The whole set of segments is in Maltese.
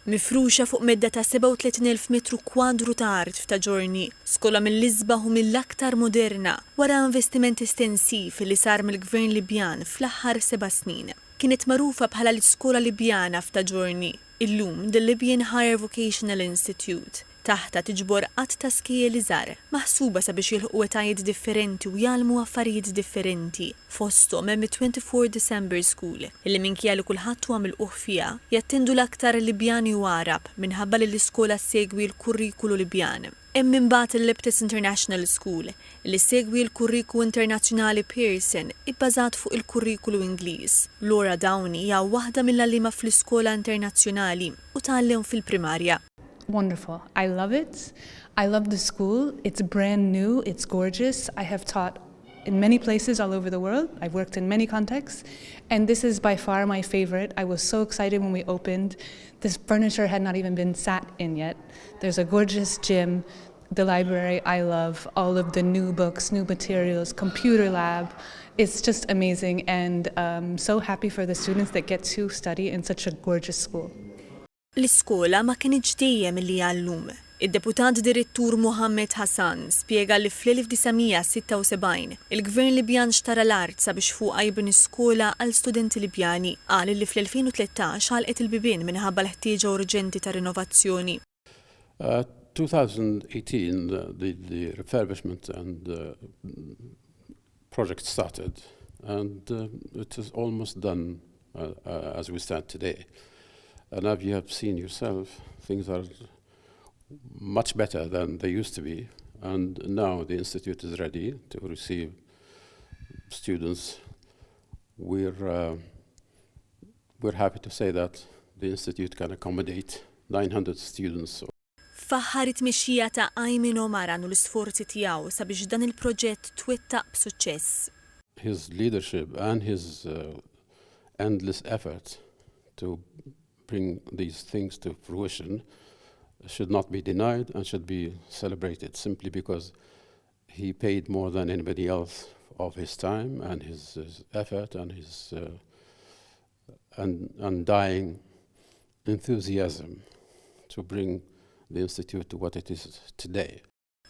Mifruxa fuq medda ta' 37,000 metru kwadru ta' art ta' Giorni, skola mill-isbaħ u mill-aktar moderna wara investiment estensiv li sar mill-Gvern Libjan fl-aħħar 7 snin. Kienet magħrufa bħala l-Iskola Libjana ta' Giorni, illum the Libyan Higher Vocational Institute. Taħta tiġbor qatt ta' skiel iżgħar, maħsuba sabiex jilħqu etajiet differenti u jgħallmu affarijiet differenti. Fosthom hemm 24 December School, illi minkejja li kulħadd huwa milquh fiha, jattendu l-aktar Libjani u Arab minħabba li l-iskola ssegwi l-kurrikulu Libjan. Hemm imbagħad il-Libtis International School, li segwi l-kurrikulu internazzjonali Pearson ibbażat fuq il-kurrikulu Ingliż. Laura Downey hija waħda mill-għalliema fl-iskola internazzjonali u tgħallem fil-primarja. Wonderful. I love it. I love the school. It's brand new. It's gorgeous. I have taught in many places all over the world. I've worked in many contexts. And this is by far my favorite. I was so excited when we opened. This furniture had not even been sat in yet. There's a gorgeous gym. The library I love. All of the new books, new materials, computer lab. It's just amazing. And so happy for the students that get to study in such a gorgeous school. L-iskola ma kienx dejjem li għallum. Id-deputat direttur Mohammed Hassan spjega li fl-1976 il-Gvern Libjan xtara l-art sabiex fuqha jibni skola għal studenti Libjani. Qal li fl-2013 ħalqet il-bibien minħabba l-ħtieġa urġenti ta' rinnovazzjoni. 2018 the refurbishment and project started and it is almost done as we stand today. And as you have seen yourself, things are much better than they used to be. And now the Institute is ready to receive students. We're happy to say that the Institute can accommodate 900 students. Faħħar it-tmexxija ta' Aymin Omar għandu l-isforzi tiegħu sabiex dan il-proġett twettaq b'suċċess. His leadership and his endless effort to bring these things to fruition should not be denied and should be celebrated simply because he paid more than anybody else of his time and his effort and his undying enthusiasm to bring the Institute to what it is today.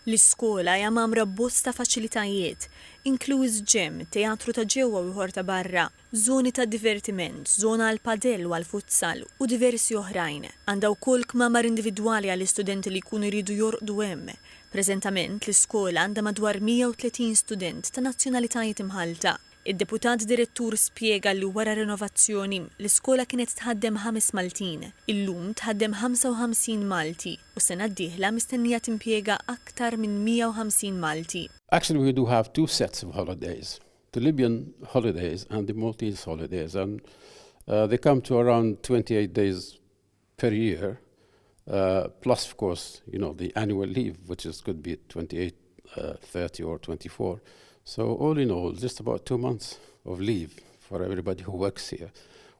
L-iskola hija mamra bosta faċilitajiet, inkluż ġim, teatru ta' ġewwa u ieħor ta' barra, żoni ta' divertiment, żona għal padell u għal futsal u diversi oħrajn. Għandha wkoll kmamar individwali għall-istudenti li jkunu jridu jorqdu hemm. Preżentament l-iskola għandha madwar 130 student ta' nazzjonalitajiet imħalta. Id-deputat direttur spjega li wara rinnovazzjoni l-iskola kienet tħaddem 5 Maltin, illum tħaddem 55 Malti u sena d-dieħla mistennija timpjega aktar minn 150 Malti. Actually, we do have 2 sets of holidays, the Libyan holidays and the Maltese holidays, and they come to around 28 days per year, plus, of course, the annual leave, which could be 28, 30 or 24. So all in all, just about 2 months of leave for everybody who works here,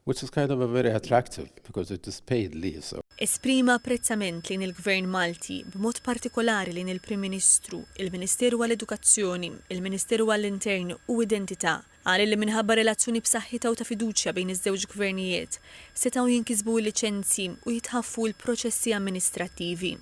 which is kind of a very attractive because it is paid leave. So. Esprima apprezzament lejn il-Gvern Malti b'mod partikolari lejn il-Prim Ministru, il-Ministeru għall-Edukazzjoni, il-Ministeru għall-Intern u Identità. Qal li minħabba relazzjoni b'saħħitha u ta' fiduċja bejn iż-żewġ gvernijiet setgħu jinkisbu l-liċenzji u jitħaffu l-proċessi amministrattivi.